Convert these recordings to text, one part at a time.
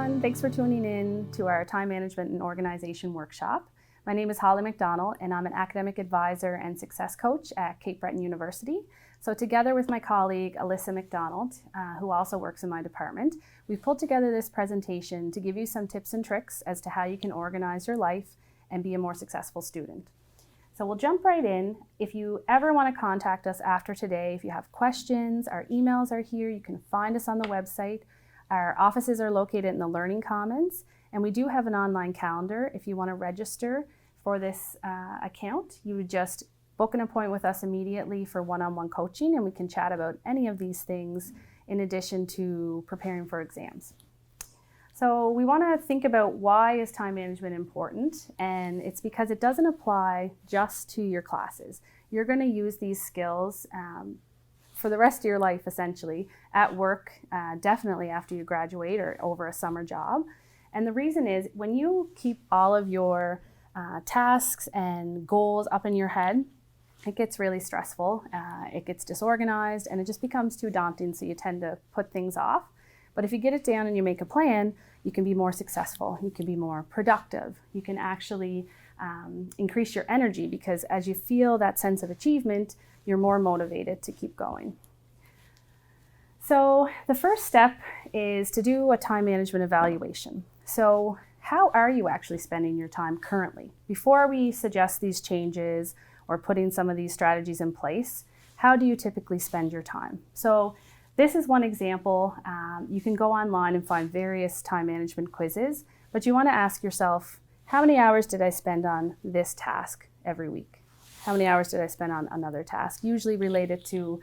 everyone. Thanks for tuning in to our Time Management and Organization Workshop. My name is Holly McDonald, and I'm an academic advisor and success coach at Cape Breton University. So together with my colleague, Alyssa McDonald, who also works in my department, we've pulled together this presentation to give you some tips and tricks as to how you can organize your life and be a more successful student. So we'll jump right in. If you ever want to contact us after today, if you have questions, our emails are here. You can find us on the website. Our offices are located in the Learning Commons, and we do have an online calendar. If you want to register for this account, you would just book an appointment with us immediately for one-on-one coaching, and we can chat about any of these things in addition to preparing for exams. So we want to think about why is time management important, and it's because it doesn't apply just to your classes. You're going to use these skills for the rest of your life, essentially, at work, definitely after you graduate or over a summer job. And the reason is when you keep all of your tasks and goals up in your head, it gets really stressful, it gets disorganized, and it just becomes too daunting, so you tend to put things off. But if you get it down and you make a plan, you can be more successful, you can be more productive, you can actually increase your energy, because as you feel that sense of achievement, you're more motivated to keep going. So the first step is to do a time management evaluation. So how are you actually spending your time currently? Before we suggest these changes or putting some of these strategies in place, how do you typically spend your time? So this is one example. You can go online and find various time management quizzes, but you want to ask yourself, how many hours did I spend on this task every week? How many hours did I spend on another task? Usually related to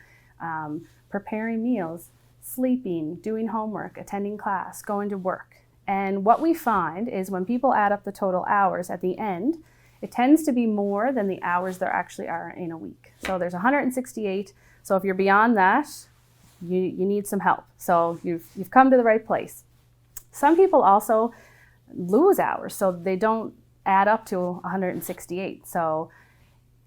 preparing meals, sleeping, doing homework, attending class, going to work. And what we find is when people add up the total hours at the end, it tends to be more than the hours there actually are in a week. So there's 168. So if you're beyond that, you need some help. So you've come to the right place. Some people also lose hours, so they don't add up to 168. So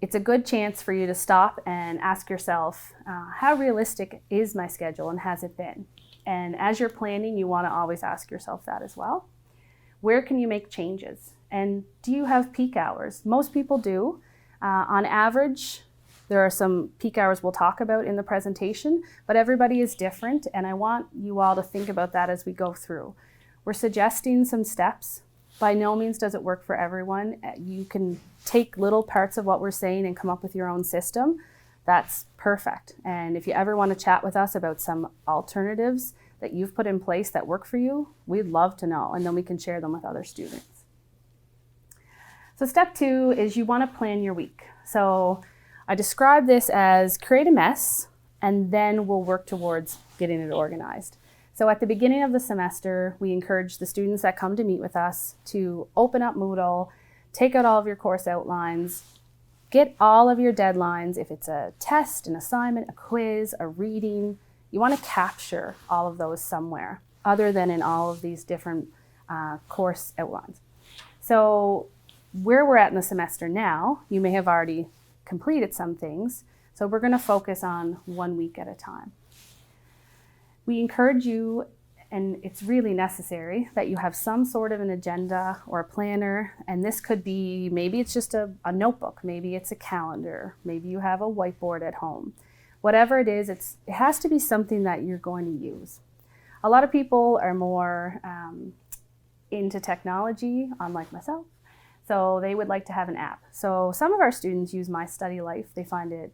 it's a good chance for you to stop and ask yourself, how realistic is my schedule and has it been? And as you're planning, you want to always ask yourself that as well. Where can you make changes? And do you have peak hours? Most people do. On average, there are some peak hours we'll talk about in the presentation, but everybody is different, and I want you all to think about that as we go through. We're suggesting some steps. By no means does it work for everyone. You can take little parts of what we're saying and come up with your own system. That's perfect. And if you ever want to chat with us about some alternatives that you've put in place that work for you, we'd love to know, and then we can share them with other students. So step 2 is you want to plan your week. So I describe this as create a mess, and then we'll work towards getting it organized. So at the beginning of the semester, we encourage the students that come to meet with us to open up Moodle, take out all of your course outlines, get all of your deadlines. If it's a test, an assignment, a quiz, a reading, you want to capture all of those somewhere other than in all of these different course outlines. So where we're at in the semester now, you may have already completed some things. So we're going to focus on 1 week at a time. We encourage you, and it's really necessary, that you have some sort of an agenda or a planner. And this could be, maybe it's just a notebook, maybe it's a calendar, maybe you have a whiteboard at home. Whatever it is, it has to be something that you're going to use. A lot of people are more into technology, unlike myself. So they would like to have an app. So some of our students use My Study Life. They find it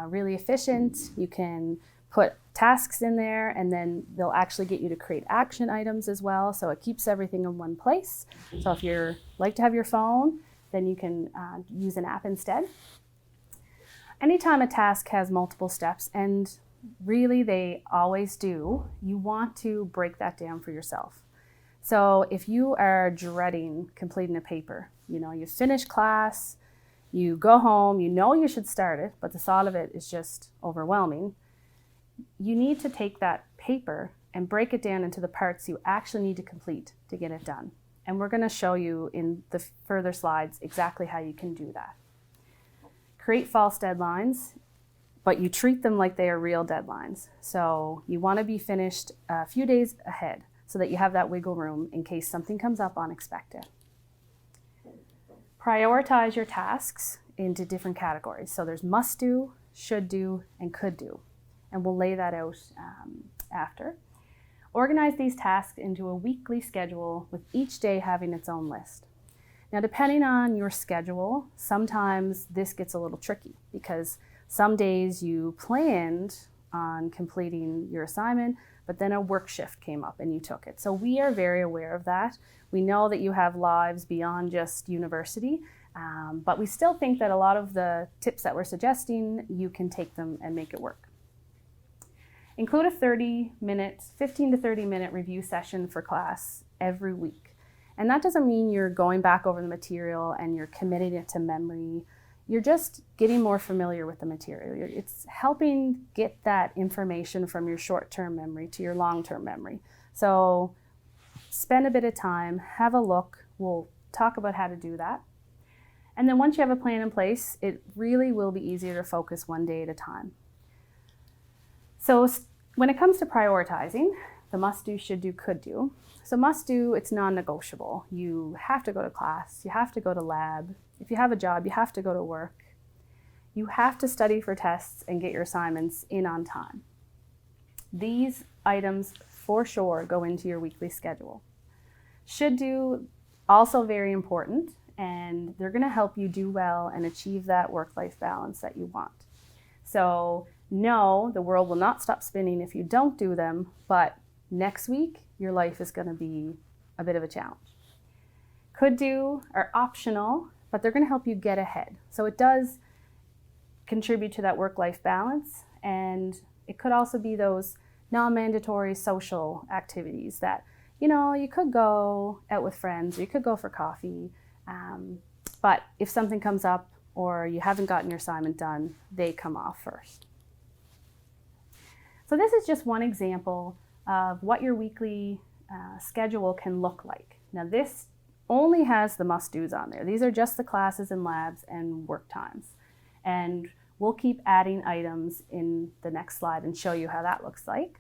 really efficient. You can put tasks in there, and then they'll actually get you to create action items as well. So it keeps everything in one place. So if you like to have your phone, then you can use an app instead. Anytime a task has multiple steps, and really they always do, you want to break that down for yourself. So if you are dreading completing a paper, you finish class, you go home, you should start it, but the thought of it is just overwhelming. You need to take that paper and break it down into the parts you actually need to complete to get it done. And we're going to show you in the further slides exactly how you can do that. Create false deadlines, but you treat them like they are real deadlines. So you want to be finished a few days ahead. so that you have that wiggle room in case something comes up unexpected. Prioritize your tasks into different categories. So there's must do, should do, and could do. And we'll lay that out after. Organize these tasks into a weekly schedule with each day having its own list. Now, depending on your schedule, sometimes this gets a little tricky because some days you planned on completing your assignment, but then a work shift came up and you took it. So we are very aware of that. We know that you have lives beyond just university, but we still think that a lot of the tips that we're suggesting, you can take them and make it work. Include a 15 to 30 minute review session for class every week. And that doesn't mean you're going back over the material and you're committing it to memory. You're just getting more familiar with the material. It's helping get that information from your short-term memory to your long-term memory. So spend a bit of time, have a look. We'll talk about how to do that. And then once you have a plan in place, it really will be easier to focus one day at a time. So when it comes to prioritizing, the must do, should do, could do. So must do, it's non-negotiable. You have to go to class, you have to go to lab. If you have a job, you have to go to work. You have to study for tests and get your assignments in on time. These items for sure go into your weekly schedule. Should do, also very important, and they're going to help you do well and achieve that work-life balance that you want. So no, the world will not stop spinning if you don't do them, but next week, your life is going to be a bit of a challenge. Could do are optional, but they're going to help you get ahead. So it does contribute to that work-life balance, and it could also be those non-mandatory social activities that, you could go out with friends, or you could go for coffee, but if something comes up or you haven't gotten your assignment done, they come off first. So this is just one example of what your weekly schedule can look like. Now this only has the must-dos on there. These are just the classes and labs and work times. And we'll keep adding items in the next slide and show you how that looks like.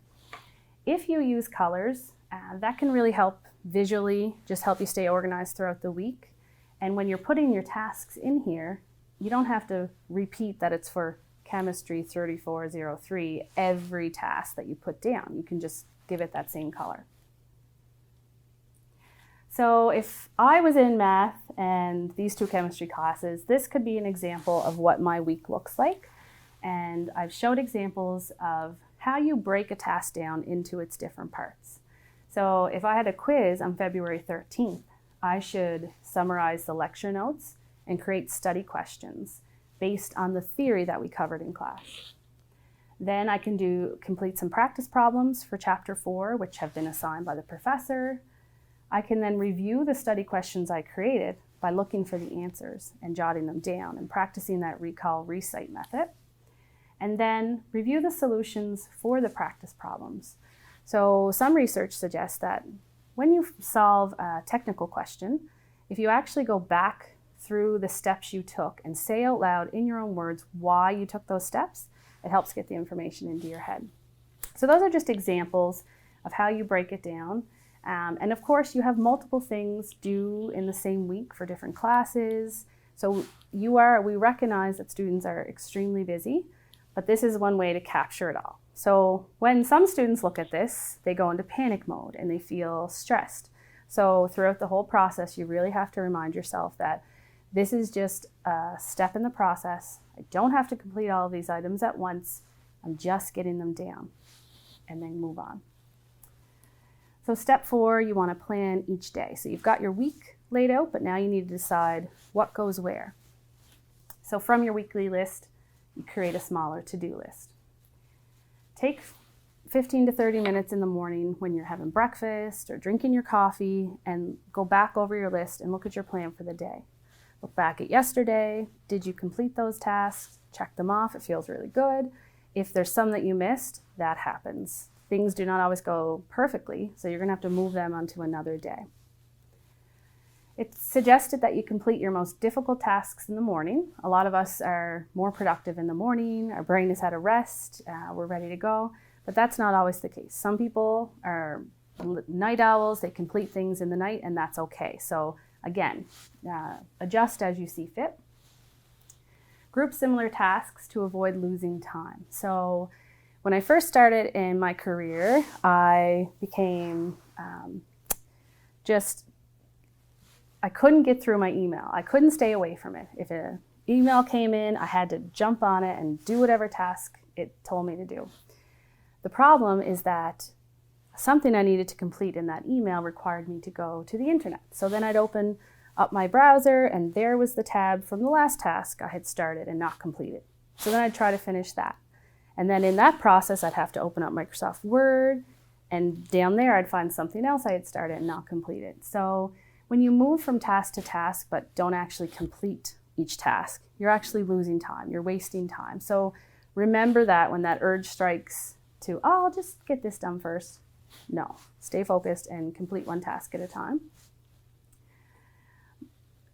If you use colors, that can really help visually, just help you stay organized throughout the week. And when you're putting your tasks in here, you don't have to repeat that it's for chemistry 3403 every task that you put down. You can just give it that same color. So if I was in math and these two chemistry classes, this could be an example of what my week looks like. And I've showed examples of how you break a task down into its different parts. So if I had a quiz on February 13th, I should summarize the lecture notes and create study questions based on the theory that we covered in class. Then I can complete some practice problems for Chapter 4, which have been assigned by the professor. I can then review the study questions I created by looking for the answers and jotting them down and practicing that recall recite method. And then review the solutions for the practice problems. So some research suggests that when you solve a technical question, if you actually go back through the steps you took and say out loud in your own words why you took those steps, it helps get the information into your head. So those are just examples of how you break it down. And of course, you have multiple things due in the same week for different classes. So we recognize that students are extremely busy, but this is one way to capture it all. So when some students look at this, they go into panic mode and they feel stressed. So throughout the whole process, you really have to remind yourself that this is just a step in the process. I don't have to complete all of these items at once. I'm just getting them down, and then move on. So step 4, you want to plan each day. So you've got your week laid out, but now you need to decide what goes where. So from your weekly list, you create a smaller to-do list. Take 15 to 30 minutes in the morning when you're having breakfast or drinking your coffee and go back over your list and look at your plan for the day. Look back at yesterday. Did you complete those tasks? Check them off. It feels really good. If there's some that you missed, that happens. Things do not always go perfectly, so you're going to have to move them onto another day. It's suggested that you complete your most difficult tasks in the morning. A lot of us are more productive in the morning. Our brain has had a rest. We're ready to go. But that's not always the case. Some people are night owls, they complete things in the night, and that's okay. So again, adjust as you see fit. Group similar tasks to avoid losing time. So when I first started in my career, I became I couldn't get through my email. I couldn't stay away from it. If an email came in, I had to jump on it and do whatever task it told me to do. The problem is that something I needed to complete in that email required me to go to the internet. So then I'd open up my browser, and there was the tab from the last task I had started and not completed. So then I'd try to finish that. And then in that process, I'd have to open up Microsoft Word, and down there I'd find something else I had started and not completed. So when you move from task to task but don't actually complete each task, you're actually losing time, you're wasting time. So remember that when that urge strikes to, oh, I'll just get this done first. No, stay focused and complete one task at a time.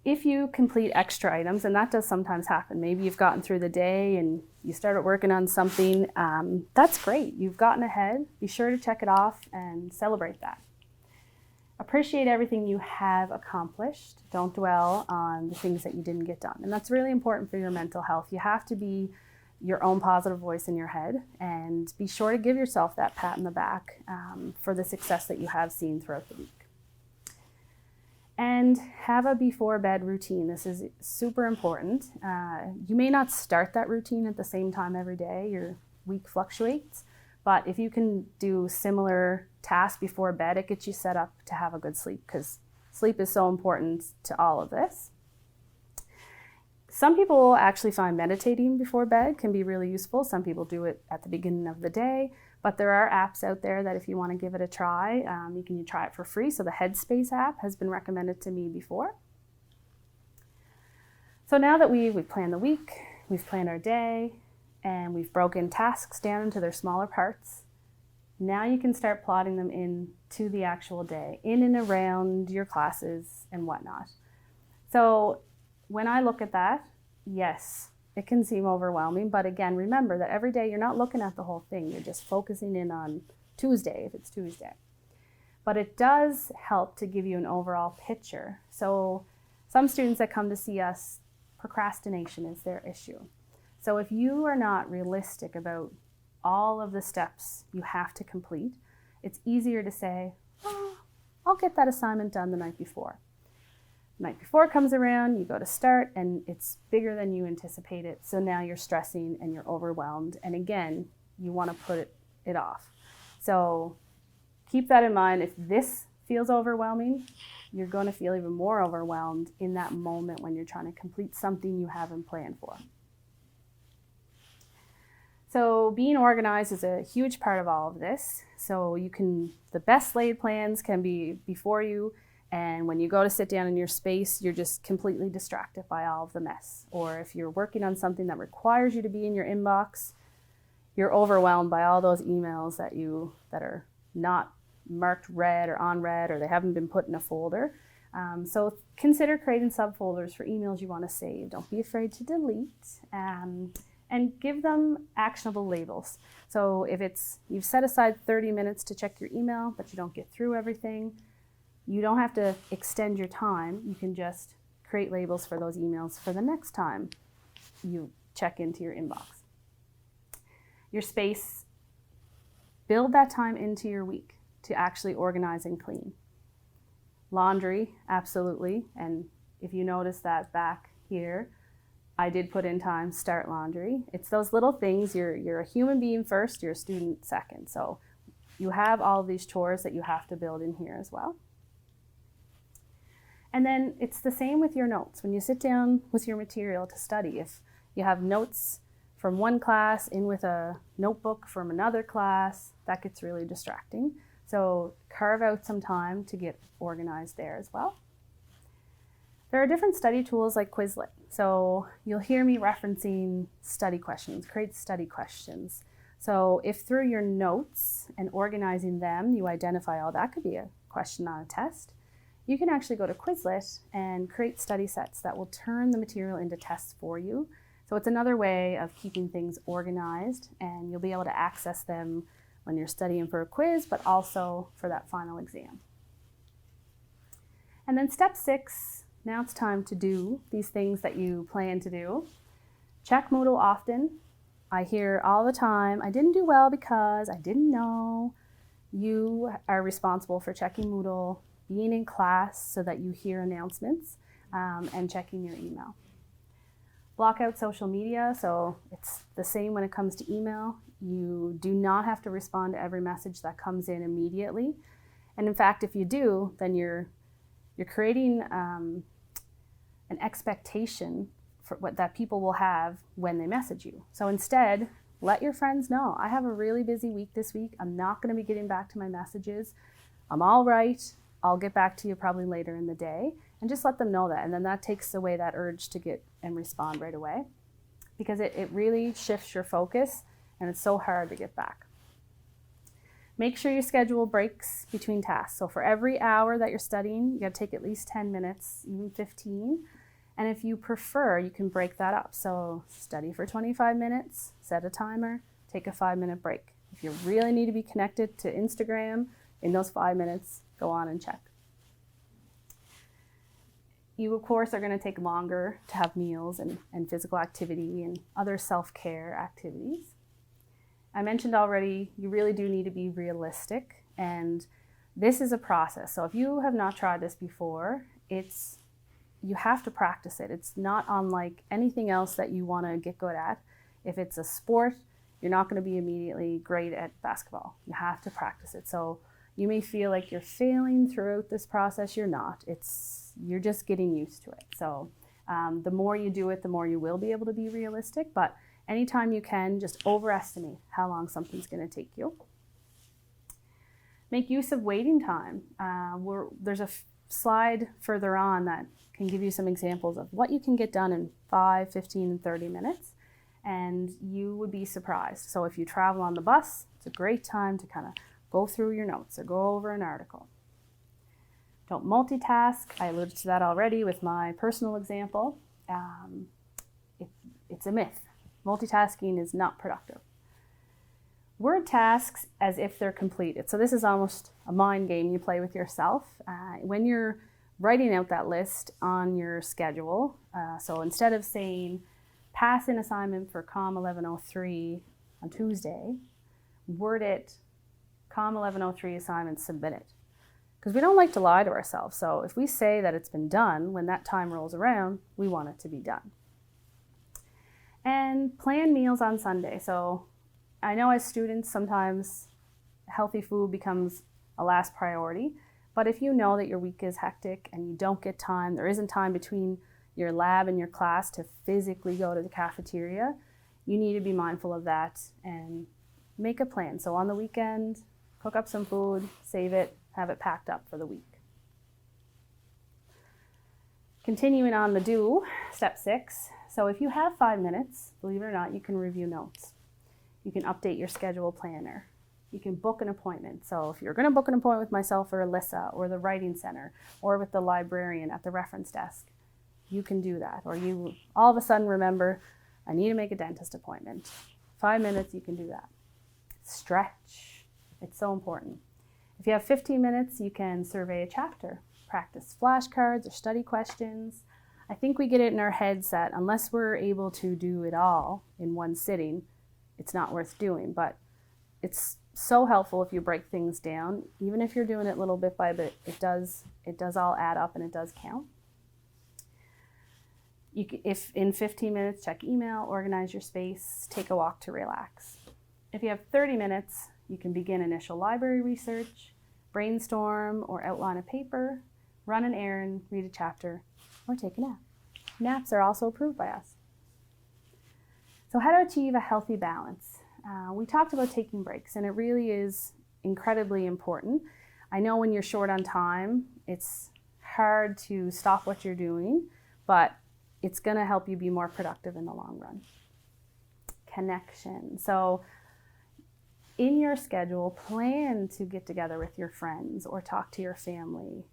If you complete extra items, and that does sometimes happen, maybe you've gotten through the day and you started working on something, that's great. You've gotten ahead. Be sure to check it off and celebrate that. Appreciate everything you have accomplished. Don't dwell on the things that you didn't get done. And that's really important for your mental health. You have to be your own positive voice in your head, and be sure to give yourself that pat in the back for the success that you have seen throughout the week. And have a before bed routine. This is super important. You may not start that routine at the same time every day. Your week fluctuates. But if you can do similar tasks before bed, it gets you set up to have a good sleep, because sleep is so important to all of this. Some people actually find meditating before bed can be really useful. Some people do it at the beginning of the day, but there are apps out there that if you want to give it a try, you can try it for free. So the Headspace app has been recommended to me before. So now that we've planned the week, we've planned our day, and we've broken tasks down into their smaller parts, now you can start plotting them into the actual day, in and around your classes and whatnot. So when I look at that, yes, it can seem overwhelming, but again, remember that every day you're not looking at the whole thing, you're just focusing in on Tuesday, if it's Tuesday. But it does help to give you an overall picture. So some students that come to see us, procrastination is their issue. So if you are not realistic about all of the steps you have to complete, it's easier to say, oh, I'll get that assignment done the night before. The night before comes around, you go to start, and it's bigger than you anticipated. So now you're stressing and you're overwhelmed. And again, you want to put it off. So keep that in mind. If this feels overwhelming, you're going to feel even more overwhelmed in that moment when you're trying to complete something you haven't planned for. So being organized is a huge part of all of this. So the best laid plans can be before you, and when you go to sit down in your space, you're just completely distracted by all of the mess. Or if you're working on something that requires you to be in your inbox, you're overwhelmed by all those emails that are not marked red or on red, or they haven't been put in a folder. So consider creating subfolders for emails you want to save. Don't be afraid to delete. And give them actionable labels. So if you've set aside 30 minutes to check your email, but you don't get through everything, you don't have to extend your time. You can just create labels for those emails for the next time you check into your inbox. Your space, build that time into your week to actually organize and clean. Laundry, absolutely. And if you notice that back here, I did put in time, start laundry. It's those little things. You're a human being first, you're a student second. So you have all of these chores that you have to build in here as well. And then it's the same with your notes. When you sit down with your material to study, if you have notes from one class in with a notebook from another class, that gets really distracting. So carve out some time to get organized there as well. There are different study tools like Quizlet. So you'll hear me referencing study questions, create study questions. So if through your notes and organizing them, you identify, oh, that could be a question on a test, you can actually go to Quizlet and create study sets that will turn the material into tests for you. So it's another way of keeping things organized, and you'll be able to access them when you're studying for a quiz, but also for that final exam. And then step 6, now it's time to do these things that you plan to do. Check Moodle often. I hear all the time, I didn't do well because I didn't know. You are responsible for checking Moodle, being in class so that you hear announcements, and checking your email. Block out social media, so it's the same when it comes to email. You do not have to respond to every message that comes in immediately. And in fact, if you do, then you're creating an expectation for what that people will have when they message you. So instead, let your friends know, I have a really busy week this week. I'm not going to be getting back to my messages. I'm all right. I'll get back to you probably later in the day. And just let them know that. And then that takes away that urge to get and respond right away, because it really shifts your focus and it's so hard to get back. Make sure you schedule breaks between tasks. So for every hour that you're studying, you got to take at least 10 minutes, even 15. And if you prefer, you can break that up. So study for 25 minutes, set a timer, take a 5-minute break. If you really need to be connected to Instagram in those 5 minutes, go on and check. You, of course, are going to take longer to have meals and physical activity and other self-care activities. I mentioned already, you really do need to be realistic, and this is a process. So if you have not tried this before, you have to practice it. It's not unlike anything else that you want to get good at. If it's a sport, you're not going to be immediately great at basketball. You have to practice it. So you may feel like you're failing throughout this process. You're not. You're just getting used to it. So the more you do it, the more you will be able to be realistic. But anytime you can, just overestimate how long something's going to take you. Make use of waiting time. There's a slide further on that can give you some examples of what you can get done in 5, 15, and 30 minutes. And you would be surprised. So if you travel on the bus, it's a great time to kind of go through your notes or go over an article. Don't multitask. I alluded to that already with my personal example. It's a myth. Multitasking is not productive. Word tasks as if they're completed. So this is almost a mind game you play with yourself. When you're writing out that list on your schedule, so instead of saying, pass an assignment for COM 1103 on Tuesday, word it, COM 1103 assignment, submit it. Because we don't like to lie to ourselves. So if we say that it's been done, when that time rolls around, we want it to be done. And plan meals on Sunday. So I know as students, sometimes healthy food becomes a last priority. But if you know that your week is hectic and you don't get time, there isn't time between your lab and your class to physically go to the cafeteria, you need to be mindful of that and make a plan. So on the weekend, cook up some food, save it, have it packed up for the week. Continuing on the do, step 6. So if you have 5 minutes, believe it or not, you can review notes. You can update your schedule planner. You can book an appointment. So if you're going to book an appointment with myself or Alyssa or the Writing Center or with the librarian at the reference desk, you can do that. Or you all of a sudden remember, I need to make a dentist appointment. 5 minutes, you can do that. Stretch. It's so important. If you have 15 minutes, you can survey a chapter, practice flashcards or study questions. I think we get it in our heads that unless we're able to do it all in one sitting, it's not worth doing. But it's so helpful if you break things down. Even if you're doing it little bit by bit, it does all add up and it does count. If in 15 minutes, check email, organize your space, take a walk to relax. If you have 30 minutes, you can begin initial library research, brainstorm or outline a paper, run an errand, read a chapter, or take a nap. Naps are also approved by us. So how to achieve a healthy balance? We talked about taking breaks, and it really is incredibly important. I know when you're short on time, it's hard to stop what you're doing, but it's going to help you be more productive in the long run. Connection. So in your schedule, plan to get together with your friends or talk to your family.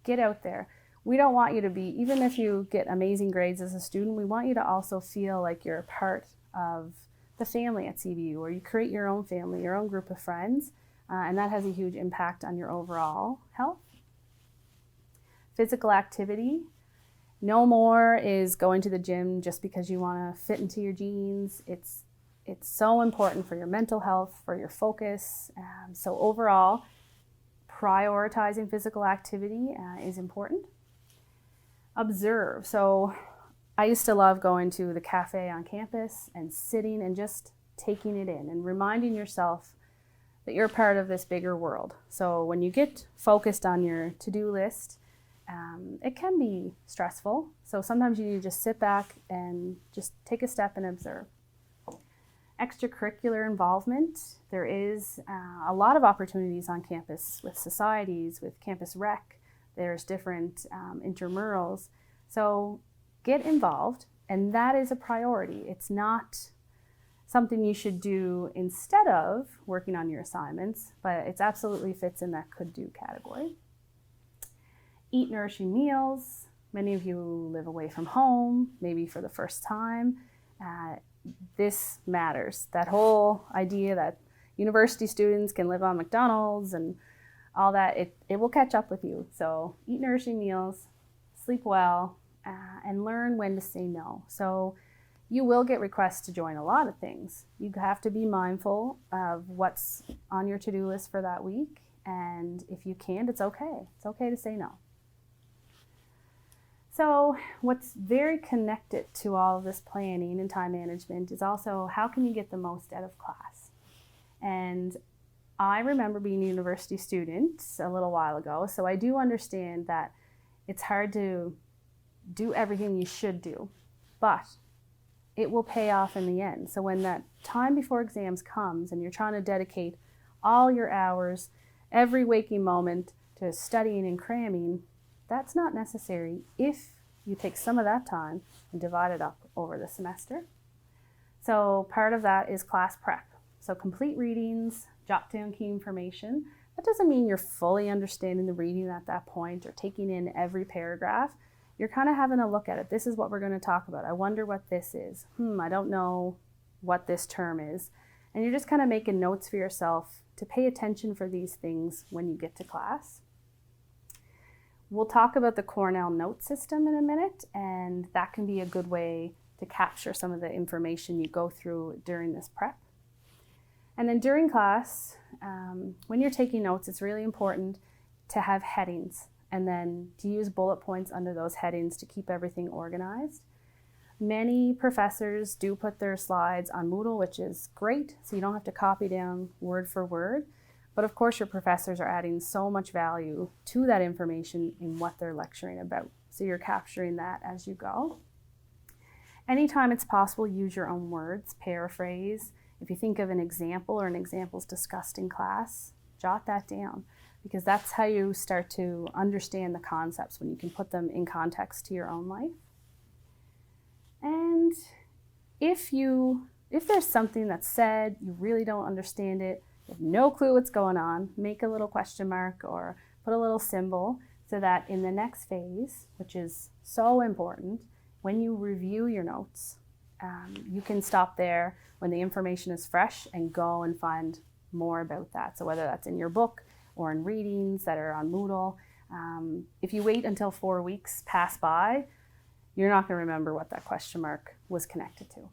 Get out there. We don't want you to be, even if you get amazing grades as a student, we want you to also feel like you're a part of the a family at CBU, or you create your own family, your own group of friends, and that has a huge impact on your overall health. Physical activity. No more is going to the gym just because you want to fit into your jeans. It's so important for your mental health, for your focus. So overall, prioritizing physical activity is important. Observe. So I used to love going to the cafe on campus and sitting and just taking it in and reminding yourself that you're part of this bigger world. So when you get focused on your to-do list, it can be stressful. So sometimes you need to just sit back and just take a step and observe. Extracurricular involvement. There is a lot of opportunities on campus with societies, with campus rec. There's different intramurals. So get involved, and that is a priority. It's not something you should do instead of working on your assignments, but it absolutely fits in that could do category. Eat nourishing meals. Many of you live away from home, maybe for the first time. This matters. That whole idea that university students can live on McDonald's and all that, it will catch up with you. So eat nourishing meals, sleep well, and learn when to say no. So you will get requests to join a lot of things. You have to be mindful of what's on your to-do list for that week. And if you can't, it's okay. It's okay to say no. So what's very connected to all of this planning and time management is also how can you get the most out of class? And I remember being a university student a little while ago, so I do understand that it's hard to do everything you should do, but it will pay off in the end. So when that time before exams comes and you're trying to dedicate all your hours, every waking moment to studying and cramming, that's not necessary if you take some of that time and divide it up over the semester. So part of that is class prep. So complete readings, jot down key information. That doesn't mean you're fully understanding the reading at that point or taking in every paragraph. You're kind of having a look at it. This is what we're going to talk about. I wonder what this is. I don't know what this term is. And you're just kind of making notes for yourself to pay attention for these things when you get to class. We'll talk about the Cornell note system in a minute, and that can be a good way to capture some of the information you go through during this prep. And then during class, when you're taking notes, it's really important to have headings and then to use bullet points under those headings to keep everything organized. Many professors do put their slides on Moodle, which is great, so you don't have to copy down word for word. But of course, your professors are adding so much value to that information in what they're lecturing about. So you're capturing that as you go. Anytime it's possible, use your own words, paraphrase. If you think of an example or an example's discussed in class, jot that down, because that's how you start to understand the concepts, when you can put them in context to your own life. And if there's something that's said, you really don't understand it, you have no clue what's going on, make a little question mark or put a little symbol so that in the next phase, which is so important, when you review your notes, you can stop there when the information is fresh and go and find more about that. So whether that's in your book or in readings that are on Moodle, if you wait until 4 weeks pass by, you're not going to remember what that question mark was connected to.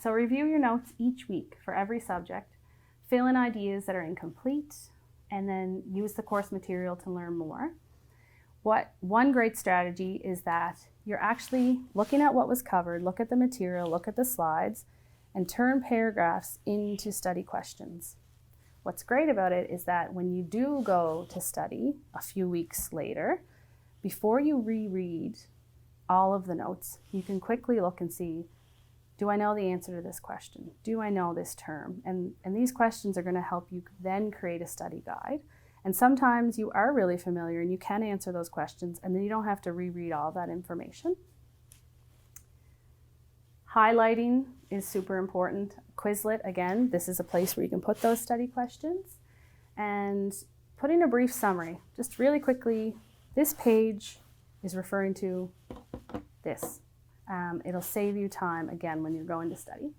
So review your notes each week for every subject. Fill in ideas that are incomplete, and then use the course material to learn more. One great strategy is that you're actually looking at what was covered, look at the material, look at the slides, and turn paragraphs into study questions. What's great about it is that when you do go to study a few weeks later, before you reread all of the notes, you can quickly look and see, do I know the answer to this question? Do I know this term? And these questions are going to help you then create a study guide. And sometimes you are really familiar and you can answer those questions, and then you don't have to reread all that information. Highlighting is super important. Quizlet, again, this is a place where you can put those study questions. And putting a brief summary, just really quickly, this page is referring to this. It'll save you time, again, when you're going to study.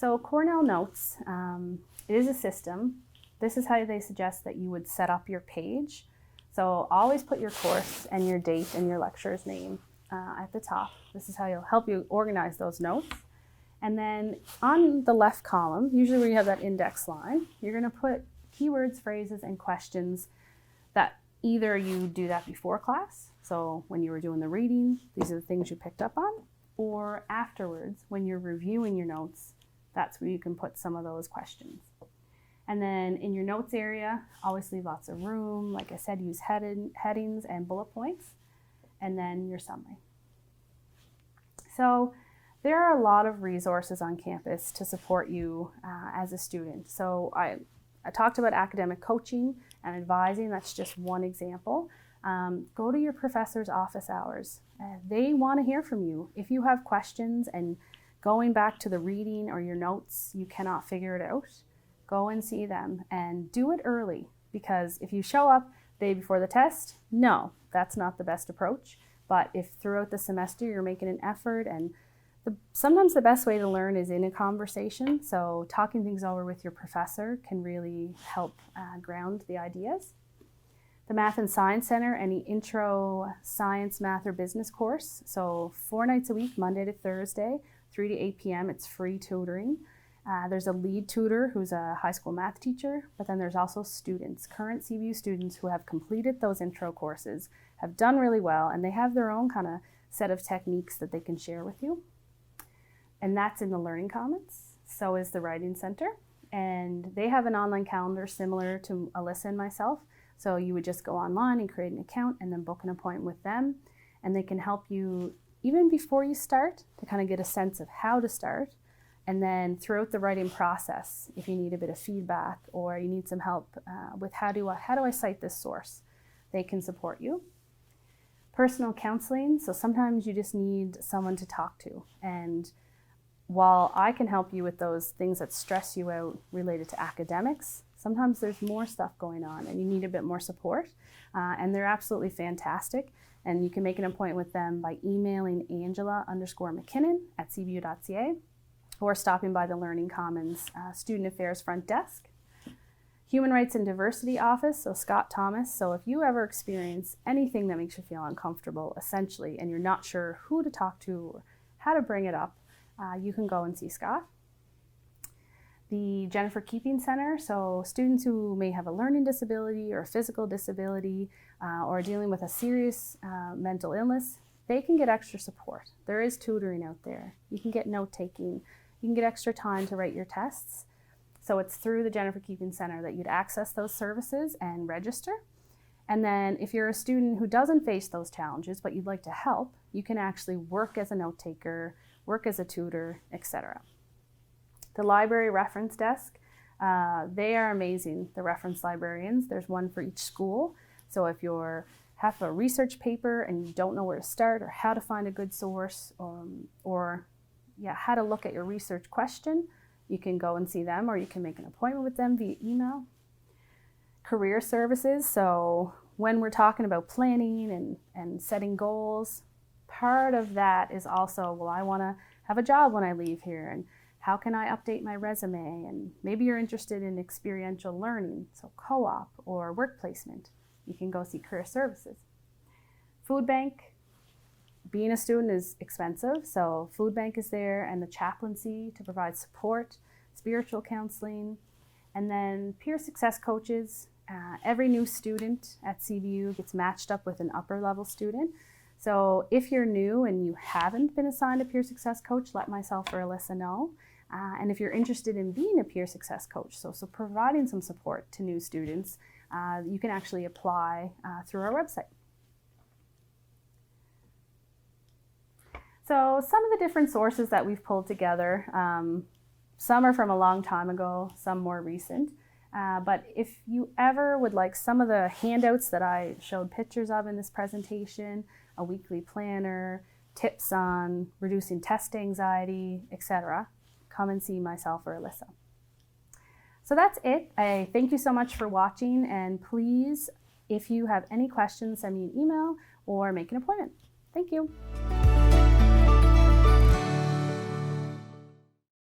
So Cornell Notes, it is a system. This is how they suggest that you would set up your page. So always put your course and your date and your lecturer's name at the top. This is how you'll help you organize those notes. And then on the left column, usually where you have that index line, you're going to put keywords, phrases, and questions that either you do that before class, so when you were doing the reading, these are the things you picked up on, or afterwards, when you're reviewing your notes, that's where you can put some of those questions. And then in your notes area, always leave lots of room. Like I said, use headings and bullet points, and then your summary. So there are a lot of resources on campus to support you as a student. So I talked about academic coaching and advising. That's just one example. Go to your professor's office hours. They want to hear from you. If you have questions and going back to the reading or your notes, you cannot figure it out, go and see them and do it early, because if you show up the day before the test, no, that's not the best approach. But if throughout the semester you're making an effort, and sometimes the best way to learn is in a conversation, so talking things over with your professor can really help ground the ideas. The Math and Science Center, any intro science, math, or business course, so 4 nights a week, Monday to Thursday, 3 to 8 p.m., it's free tutoring. There's a lead tutor who's a high school math teacher, but then there's also students, current CVU students who have completed those intro courses, have done really well, and they have their own kind of set of techniques that they can share with you. And that's in the Learning Commons. So is the Writing Center. And they have an online calendar similar to Alyssa and myself. So you would just go online and create an account and then book an appointment with them. And they can help you even before you start to kind of get a sense of how to start. And then throughout the writing process, if you need a bit of feedback or you need some help with how do I cite this source, they can support you. Personal counseling. So sometimes you just need someone to talk to. And while I can help you with those things that stress you out related to academics, sometimes there's more stuff going on and you need a bit more support. And they're absolutely fantastic. And you can make an appointment with them by emailing Angela_McKinnon@cbu.ca or stopping by the Learning Commons Student Affairs Front Desk. Human Rights and Diversity Office, so Scott Thomas. So if you ever experience anything that makes you feel uncomfortable, essentially, and you're not sure who to talk to or how to bring it up, you can go and see Scott. The Jennifer Keeping Center, so students who may have a learning disability or a physical disability or are dealing with a serious mental illness, they can get extra support. There is tutoring out there. You can get note-taking. You can get extra time to write your tests. So it's through the Jennifer Keeping Center that you'd access those services and register. And then if you're a student who doesn't face those challenges but you'd like to help, you can actually work as a note-taker, work as a tutor, etc. The Library Reference Desk, they are amazing, the reference librarians. There's one for each school. So if you have a research paper and you don't know where to start or how to find a good source or how to look at your research question, you can go and see them or you can make an appointment with them via email. Career services, so when we're talking about planning and setting goals, part of that is also, well, I want to have a job when I leave here, and how can I update my resume? And maybe you're interested in experiential learning, so co-op or work placement. You can go see career services. Food bank, being a student is expensive, so food bank is there, and the chaplaincy to provide support, spiritual counseling, and then peer success coaches. Every new student at CVU gets matched up with an upper level student. So if you're new and you haven't been assigned a peer success coach, let myself or Alyssa know. And if you're interested in being a peer success coach, so providing some support to new students, you can actually apply through our website. So some of the different sources that we've pulled together, some are from a long time ago, some more recent. But if you ever would like some of the handouts that I showed pictures of in this presentation, a weekly planner, tips on reducing test anxiety, etc., come and see myself or Alyssa. So that's it. I thank you so much for watching, and please, if you have any questions, send me an email or make an appointment. Thank you.